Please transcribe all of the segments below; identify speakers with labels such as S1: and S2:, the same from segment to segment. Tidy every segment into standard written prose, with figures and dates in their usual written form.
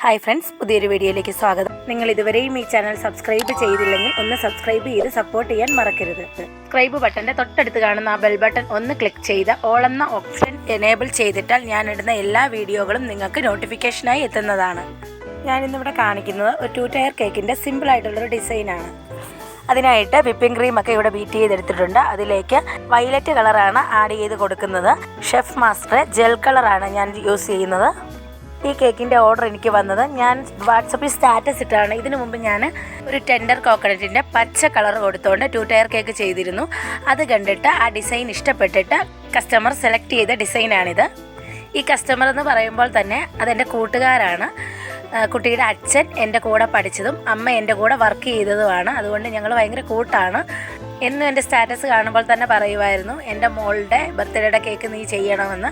S1: Hi friends, പുതിയൊരു വീഡിയോയിലേക്ക് സ്വാഗതം. നിങ്ങൾ ഇതുവരെയും ഈ ചാനൽ സബ്സ്ക്രൈബ് ചെയ്തില്ലെങ്കിൽ ഒന്ന് സബ്സ്ക്രൈബ് ചെയ്ത് സപ്പോർട്ട് ചെയ്യാൻ മറക്കരുത്. സബ്സ്ക്രൈബ് ബട്ടൻ്റെ തൊട്ടടുത്ത് കാണുന്ന ആ ബെൽ ബട്ടൺ ഒന്ന് ക്ലിക്ക് ചെയ്ത് ഓൾ എന്ന ഓപ്ഷൻ എനേബിൾ ചെയ്തിട്ടാൽ ഞാനിടുന്ന എല്ലാ വീഡിയോകളും നിങ്ങൾക്ക് നോട്ടിഫിക്കേഷനായി എത്തുന്നതാണ്. ഞാനിന്നിവിടെ കാണിക്കുന്നത് ഒരു 2 ടയർ കേക്കിൻ്റെ സിമ്പിളായിട്ടുള്ളൊരു ഡിസൈനാണ്. അതിനായിട്ട് വിപ്പിംഗ് ക്രീമൊക്കെ ഇവിടെ ബീറ്റ് ചെയ്തെടുത്തിട്ടുണ്ട്. അതിലേക്ക് വയലറ്റ് കളറാണ് ആഡ് ചെയ്ത് കൊടുക്കുന്നത്. ഷെഫ് മാസ്റ്റർ ജെൽ കളറാണ് ഞാൻ യൂസ് ചെയ്യുന്നത്. ഈ കേക്കിൻ്റെ ഓർഡർ എനിക്ക് വന്നത് ഞാൻ വാട്സപ്പിൽ സ്റ്റാറ്റസ് ഇട്ടാണ്. ഇതിനു മുമ്പ് ഞാൻ ഒരു ടെൻഡർ കോക്കനറ്റിൻ്റെ പച്ച കളർ കൊടുത്തുകൊണ്ട് 2 ടയർ കേക്ക് ചെയ്തിരുന്നു. അത് കണ്ടിട്ട് ആ ഡിസൈൻ ഇഷ്ടപ്പെട്ടിട്ട് കസ്റ്റമർ സെലക്ട് ചെയ്ത ഡിസൈനാണിത്. ഈ കസ്റ്റമർ എന്ന് പറയുമ്പോൾ തന്നെ അതെൻ്റെ കൂട്ടുകാരാണ്. കുട്ടിയുടെ അച്ഛൻ എൻ്റെ കൂടെ പഠിച്ചതും അമ്മ എൻ്റെ കൂടെ വർക്ക് ചെയ്തതുമാണ്. അതുകൊണ്ട് ഞങ്ങൾ ഭയങ്കര കൂട്ടാണ്. എന്നും എൻ്റെ സ്റ്റാറ്റസ് കാണുമ്പോൾ തന്നെ പറയുമായിരുന്നു, എൻ്റെ മോളുടെ ബർത്ത്ഡേയുടെ കേക്ക് നീ ചെയ്യണമെന്ന്.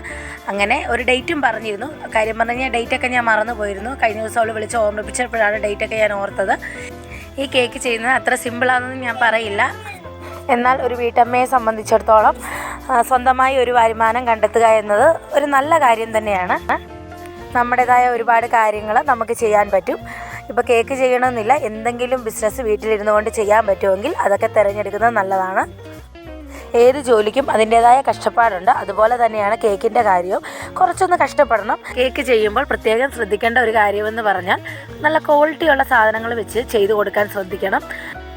S1: അങ്ങനെ ഒരു ഡേറ്റും പറഞ്ഞിരുന്നു. കാര്യം പറഞ്ഞു കഴിഞ്ഞാൽ ഡേറ്റൊക്കെ ഞാൻ മറന്നു പോയിരുന്നു. കഴിഞ്ഞ ദിവസം അവൾ വിളിച്ച് ഓർമ്മിപ്പിച്ചപ്പോഴാണ് ഡേറ്റൊക്കെ ഞാൻ ഓർത്തത്. ഈ കേക്ക് ചെയ്യുന്നത് അത്ര സിമ്പിളാണെന്ന് ഞാൻ പറയില്ല. എന്നാൽ ഒരു വീട്ടമ്മയെ സംബന്ധിച്ചിടത്തോളം സ്വന്തമായി ഒരു വരുമാനം കണ്ടെത്തുക എന്നത് ഒരു നല്ല കാര്യം തന്നെയാണ്. നമ്മുടേതായ ഒരുപാട് കാര്യങ്ങൾ നമുക്ക് ചെയ്യാൻ പറ്റും. ഇപ്പോൾ കേക്ക് ചെയ്യണമെന്നില്ല, എന്തെങ്കിലും ബിസിനസ് വീട്ടിലിരുന്നു കൊണ്ട് ചെയ്യാൻ പറ്റുമെങ്കിൽ അതൊക്കെ തിരഞ്ഞെടുക്കുന്നത് നല്ലതാണ്. ഏത് ജോലിക്കും അതിൻ്റേതായ കഷ്ടപ്പാടുണ്ട്. അതുപോലെ തന്നെയാണ് കേക്കിൻ്റെ കാര്യവും. കുറച്ചൊന്ന് കഷ്ടപ്പെടണം. കേക്ക് ചെയ്യുമ്പോൾ പ്രത്യേകം ശ്രദ്ധിക്കേണ്ട ഒരു കാര്യമെന്ന് പറഞ്ഞാൽ നല്ല ക്വാളിറ്റിയുള്ള സാധനങ്ങൾ വെച്ച് ചെയ്തു കൊടുക്കാൻ ശ്രദ്ധിക്കണം.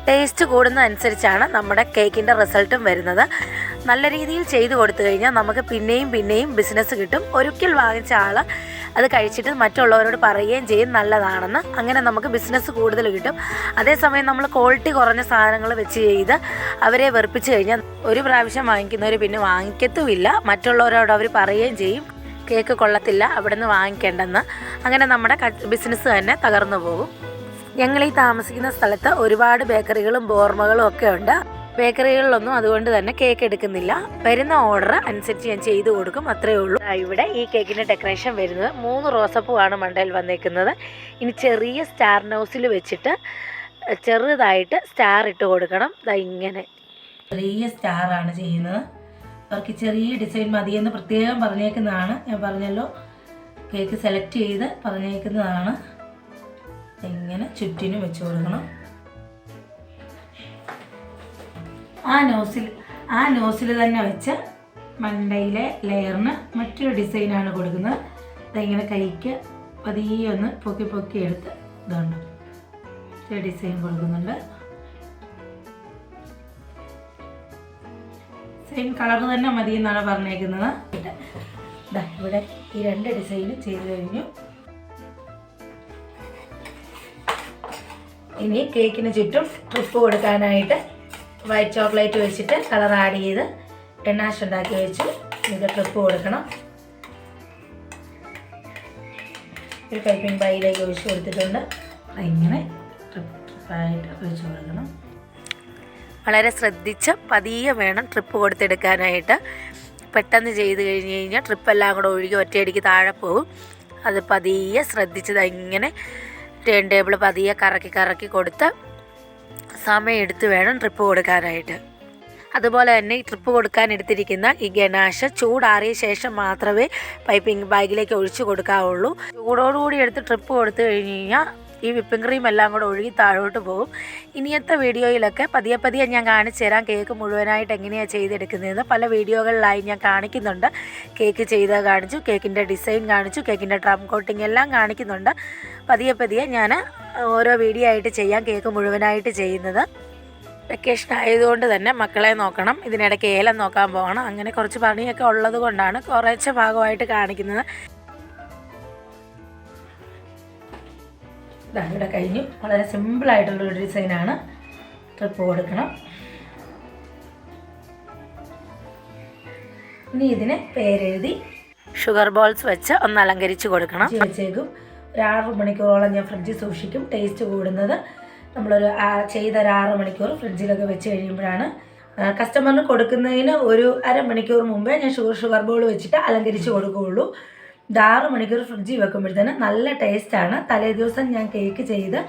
S1: ടേസ്റ്റ് കൂടുന്നതനുസരിച്ചാണ് നമ്മുടെ കേക്കിൻ്റെ റിസൾട്ടും വരുന്നത്. നല്ല രീതിയിൽ ചെയ്തു കൊടുത്തു കഴിഞ്ഞാൽ നമുക്ക് പിന്നെയും ബിസിനസ് കിട്ടും. ഒരിക്കൽ വാങ്ങിച്ച ആൾ അത് കഴിച്ചിട്ട് മറ്റുള്ളവരോട് പറയുകയും ചെയ്യും നല്ലതാണെന്ന്. അങ്ങനെ നമുക്ക് ബിസിനസ് കൂടുതൽ കിട്ടും. അതേസമയം നമ്മൾ ക്വാളിറ്റി കുറഞ്ഞ സാധനങ്ങൾ വെച്ച് ചെയ്ത് അവരെ വെറുപ്പിച്ച് കഴിഞ്ഞാൽ ഒരു പ്രാവശ്യം വാങ്ങിക്കുന്നവർ പിന്നെ വാങ്ങിക്കത്തുമില്ല. മറ്റുള്ളവരോട് അവർ പറയുകയും ചെയ്യും കേക്ക് കൊള്ളത്തില്ല, അവിടെ നിന്ന് വാങ്ങിക്കേണ്ടെന്ന്. അങ്ങനെ നമ്മുടെ ബിസിനസ് തന്നെ തകർന്നു പോകും. ഞങ്ങൾ ഈ താമസിക്കുന്ന സ്ഥലത്ത് ഒരുപാട് ബേക്കറികളും ബോർമകളും ഒക്കെ ഉണ്ട്. ബേക്കറികളിലൊന്നും അതുകൊണ്ട് തന്നെ കേക്ക് എടുക്കുന്നില്ല. വരുന്ന ഓർഡർ അനുസരിച്ച് ഞാൻ ചെയ്തു കൊടുക്കും, അത്രയേ ഉള്ളൂ. ഇവിടെ ഈ കേക്കിൻ്റെ ഡെക്കറേഷൻ വരുന്നത് 3 റോസപ്പൂവാണ് മണ്ടയിൽ വന്നേക്കുന്നത്. ഇനി ചെറിയ സ്റ്റാർ നോസിൽ വെച്ചിട്ട് ചെറുതായിട്ട് സ്റ്റാർ ഇട്ട് കൊടുക്കണം. ഇങ്ങനെ ചെറിയ സ്റ്റാറാണ് ചെയ്യുന്നത്. അവർക്ക് ചെറിയ ഡിസൈൻ മതിയെന്ന് പ്രത്യേകം പറഞ്ഞേക്കുന്നതാണ്. ഞാൻ പറഞ്ഞല്ലോ, കേക്ക് സെലക്ട് ചെയ്ത് പറഞ്ഞേക്കുന്നതാണ്. ഇങ്ങനെ ചുറ്റിനും വെച്ച് കൊടുക്കണം. ആ നോസിൽ തന്നെ വെച്ച് മണ്ടയിലെ ലെയറിന് മറ്റൊരു ഡിസൈനാണ് കൊടുക്കുന്നത്. അതിങ്ങനെ കൈക്ക് പതിയെ ഒന്ന് പൊക്കി എടുത്ത് ഇതുണ്ട് ഡിസൈൻ കൊടുക്കുന്നുണ്ട്. സെയിം കളർ തന്നെ മതി എന്നാണ് പറഞ്ഞേക്കുന്നത്. ഇവിടെ ഈ 2 ഡിസൈനും ചെയ്ത് കഴിഞ്ഞു. ഇനി കേക്കിന് ചുറ്റും ട്രിപ്പ് കൊടുക്കാനായിട്ട് വൈറ്റ് ചോക്ലേറ്റ് വെച്ചിട്ട് കളർ ആഡ് ചെയ്ത് ഗനാഷ് ഉണ്ടാക്കി വെച്ച് ഇത് ട്രിപ്പ് കൊടുക്കണം. ഒരു പൈപ്പിംഗ് ബാഗിലേക്ക് ഒഴിച്ച് കൊടുത്തിട്ടുണ്ട്. ഇങ്ങനെ ട്രിപ്പായിട്ട് ഒഴിച്ച് കൊടുക്കണം. വളരെ ശ്രദ്ധിച്ച് പതിയെ വേണം ട്രിപ്പ് കൊടുത്തെടുക്കാനായിട്ട്. പെട്ടെന്ന് ചെയ്ത് കഴിഞ്ഞ് കഴിഞ്ഞാൽ ട്രിപ്പെല്ലാം കൂടെ ഒഴുകി ഒറ്റയടിക്ക് താഴെ പോകും. അത് പതിയെ ശ്രദ്ധിച്ചത് ഇങ്ങനെ ടേൺ ടേബിൾ പതിയെ കറക്കി കൊടുത്ത് സമയമെടുത്ത് വേണം ട്രിപ്പ് കൊടുക്കാനായിട്ട്. അതുപോലെ തന്നെ ഈ ട്രിപ്പ് കൊടുക്കാൻ എടുത്തിരിക്കുന്ന ഈ ഗനാഷ് ചൂടാറിയ ശേഷം മാത്രമേ പൈപ്പിംഗ് ബാഗിലേക്ക് ഒഴിച്ചു കൊടുക്കാവുള്ളൂ. ചൂടോടുകൂടി എടുത്ത് ട്രിപ്പ് കൊടുത്തു കഴിഞ്ഞ് കഴിഞ്ഞാൽ ഈ വിപ്പിംഗ് ക്രീം എല്ലാം കൂടെ ഒഴുകി താഴോട്ട് പോകും. ഇനിയത്തെ വീഡിയോയിലൊക്കെ പതിയെ ഞാൻ കാണിച്ചു തരാം കേക്ക് മുഴുവനായിട്ട് എങ്ങനെയാണ് ചെയ്തെടുക്കുന്നതെന്ന്. പല വീഡിയോകളിലായി ഞാൻ കാണിക്കുന്നുണ്ട്. കേക്ക് ചെയ്ത് കാണിച്ചു, കേക്കിൻ്റെ ഡിസൈൻ കാണിച്ചു, കേക്കിൻ്റെ ഡ്രം കോട്ടിങ് എല്ലാം കാണിക്കുന്നുണ്ട്. പതിയെ ഞാൻ ഓരോ വീഡിയോ ആയിട്ട് ചെയ്യാം കേക്ക് മുഴുവനായിട്ട് ചെയ്യുന്നത്. വെക്കേഷൻ ആയതുകൊണ്ട് തന്നെ മക്കളെ നോക്കണം, ഇതിനിടയ്ക്ക് ഏലം നോക്കാൻ പോകണം. അങ്ങനെ കുറച്ച് പണിയൊക്കെ ഉള്ളത് കൊണ്ടാണ് കുറച്ച് ഭാഗമായിട്ട് കാണിക്കുന്നത്. ഇവിടെ കഴിഞ്ഞു. വളരെ സിമ്പിളായിട്ടുള്ളൊരു ഡിസൈനാണ്. ട്രിപ്പ് കൊടുക്കണം. ഇനി ഇതിന് പേരെഴുതി ഷുഗർ ബോൾസ് വെച്ച് ഒന്ന് അലങ്കരിച്ച് കൊടുക്കണം. വെച്ചേക്കും. ഒരു 6 മണിക്കൂറോളം ഞാൻ ഫ്രിഡ്ജിൽ സൂക്ഷിക്കും. ടേസ്റ്റ് കൂടുന്നത് നമ്മളൊരു ചെയ്ത 6 മണിക്കൂർ ഫ്രിഡ്ജിലൊക്കെ വെച്ച് കഴിയുമ്പോഴാണ്. കസ്റ്റമറിന് കൊടുക്കുന്നതിന് ഒരു അരമണിക്കൂർ മുമ്പേ ഞാൻ ഷുഗർ ബോൾ വെച്ചിട്ട് അലങ്കരിച്ച് കൊടുക്കുകയുള്ളൂ. 6 മണിക്കൂർ ഫ്രിഡ്ജിൽ വെക്കുമ്പോഴത്തേന് നല്ല ടേസ്റ്റാണ്. തലേ ദിവസം ഞാൻ കേക്ക് ചെയ്ത്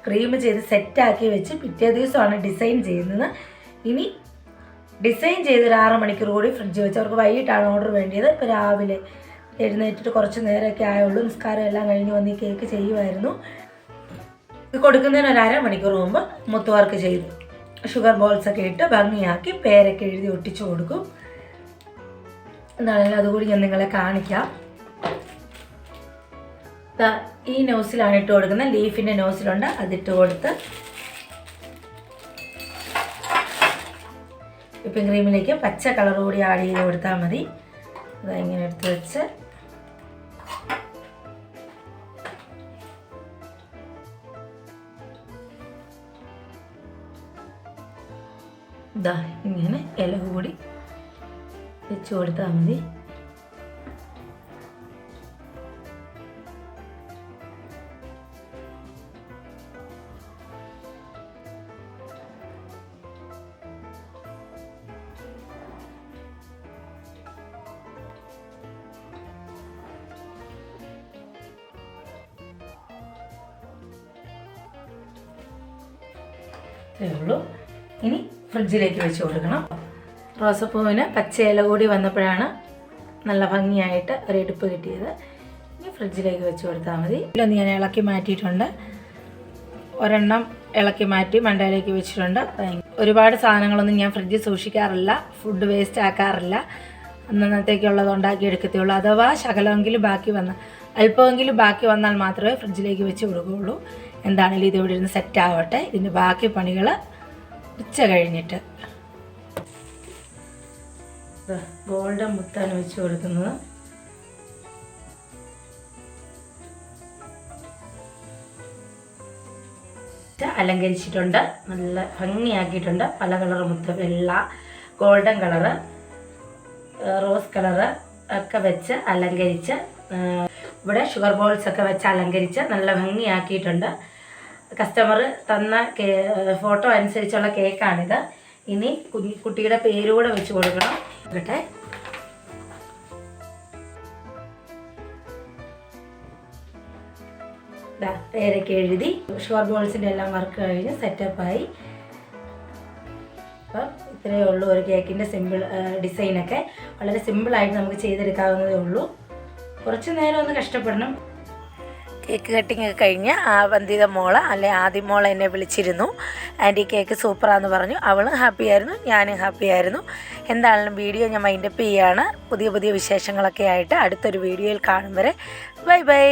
S1: ക്രീം ചെയ്ത് സെറ്റാക്കി വെച്ച് പിറ്റേ ദിവസമാണ് ഡിസൈൻ ചെയ്യുന്നത്. ഇനി ഡിസൈൻ ചെയ്ത് 6 മണിക്കൂർ കൂടി ഫ്രിഡ്ജിൽ വെച്ച് അവർക്ക് വൈകിട്ടാണ് ഓർഡർ വേണ്ടിയത്. ഇപ്പോൾ രാവിലെ എഴുന്നേറ്റിട്ട് കുറച്ച് നേരമൊക്കെ ആയുള്ളൂ. നിസ്കാരം എല്ലാം കഴിഞ്ഞ് വന്ന് ഈ കേക്ക് ചെയ്യുമായിരുന്നു. ഇത് കൊടുക്കുന്നതിന് ഒരു അരമണിക്കൂർ മുമ്പ് മുത്ത് വർക്ക് ചെയ്തു ഷുഗർ ബോൾസൊക്കെ ഇട്ട് ഭംഗിയാക്കി പേരൊക്കെ എഴുതി ഒട്ടിച്ചു കൊടുക്കും. എന്നാലും അതുകൂടി ഞാൻ നിങ്ങളെ കാണിക്കാം. ഈ നോസിലാണ് ഇട്ട് കൊടുക്കുന്നത്. ലീഫിൻ്റെ നോസിലുണ്ട്, അതിട്ട് കൊടുത്ത് വിപ്പിംഗ് ക്രീമിലേക്ക് പച്ച കളർ കൂടി ആഡ് ചെയ്ത് കൊടുത്താൽ മതി. അതിങ്ങനെ എടുത്ത് വെച്ച് ഇതാ ഇങ്ങനെ ഇല കൂടി വെച്ച് കൊടുത്താൽ മതി. ഇത്രയേ ഉള്ളൂ. ഇനി ഫ്രിഡ്ജിലേക്ക് വെച്ച് കൊടുക്കണം. റോസപ്പൂവിന് പച്ച ഇല കൂടി വന്നപ്പോഴാണ് നല്ല ഭംഗിയായിട്ട് ഒരെടുപ്പ് കിട്ടിയത്. ഇനി ഫ്രിഡ്ജിലേക്ക് വെച്ച് കൊടുത്താൽ മതി. ഇതിലൊന്ന് ഞാൻ ഇളക്കി മാറ്റിയിട്ടുണ്ട്. ഒരെണ്ണം ഇളക്കി മാറ്റി മണ്ടയിലേക്ക് വെച്ചിട്ടുണ്ട്. ഒരുപാട് സാധനങ്ങളൊന്നും ഞാൻ ഫ്രിഡ്ജിൽ സൂക്ഷിക്കാറില്ല, ഫുഡ് വേസ്റ്റ് ആക്കാറില്ല. അന്നത്തേക്കുള്ളത് ഉണ്ടാക്കി എടുക്കത്തുള്ളൂ. അഥവാ ശകലമെങ്കിലും ബാക്കി അല്പമെങ്കിലും ബാക്കി വന്നാൽ മാത്രമേ ഫ്രിഡ്ജിലേക്ക് വെച്ച് കൊടുക്കുകയുള്ളൂ. എന്താണെങ്കിലും ഇത് ഇവിടെ ഇരുന്ന് സെറ്റ് ആവട്ടെ. ഇതിൻ്റെ ബാക്കി പണികൾ ഉച്ച കഴിഞ്ഞിട്ട്. ഗോൾഡൻ മുത്താണ് വെച്ച് കൊടുക്കുന്നത്. അലങ്കരിച്ചിട്ടുണ്ട്, നല്ല ഭംഗിയാക്കിയിട്ടുണ്ട്. പല കളർ മുത്ത്, വെള്ള, ഗോൾഡൻ കളറ്, റോസ് കളറ് ഒക്കെ വെച്ച് അലങ്കരിച്ച്, ഇവിടെ ഷുഗർ ബോൾസ് ഒക്കെ വെച്ച് അലങ്കരിച്ച് നല്ല ഭംഗിയാക്കിയിട്ടുണ്ട്. കസ്റ്റമർ തന്ന ഫോട്ടോ അനുസരിച്ചുള്ള കേക്കാണിത്. ഇനി കുട്ടിയുടെ പേരുകൂടെ വെച്ച് കൊടുക്കണം. കേട്ടെ, പേരൊക്കെ എഴുതി ഷുഗർ ബോൾസിൻ്റെ എല്ലാം വർക്ക് കഴിഞ്ഞ് സെറ്റപ്പായി. അപ്പം ഇത്രയേ ഉള്ളൂ ഒരു കേക്കിൻ്റെ സിമ്പിൾ ഡിസൈനൊക്കെ. വളരെ സിമ്പിളായിട്ട് നമുക്ക് ചെയ്തെടുക്കാവുന്നതേ ഉള്ളൂ. കുറച്ച് നേരം ഒന്ന് കഷ്ടപ്പെടണം. കേക്ക് കട്ടിങ് ഒക്കെ കഴിഞ്ഞ് വന്ദിത മോള് അല്ലെ ആദ്യ മോൾ എന്നെ വിളിച്ചിരുന്നു. ആൻറ്റി കേക്ക് സൂപ്പറാന്ന് പറഞ്ഞു. അവളും ഹാപ്പിയായിരുന്നു, ഞാനും ഹാപ്പിയായിരുന്നു. എന്താണെങ്കിലും വീഡിയോ ഞാൻ മൈൻഡപ്പ് ചെയ്യുകയാണ്. പുതിയ പുതിയ വിശേഷങ്ങളൊക്കെ ആയിട്ട് അടുത്തൊരു വീഡിയോയിൽ കാണും വരെ ബൈ ബൈ.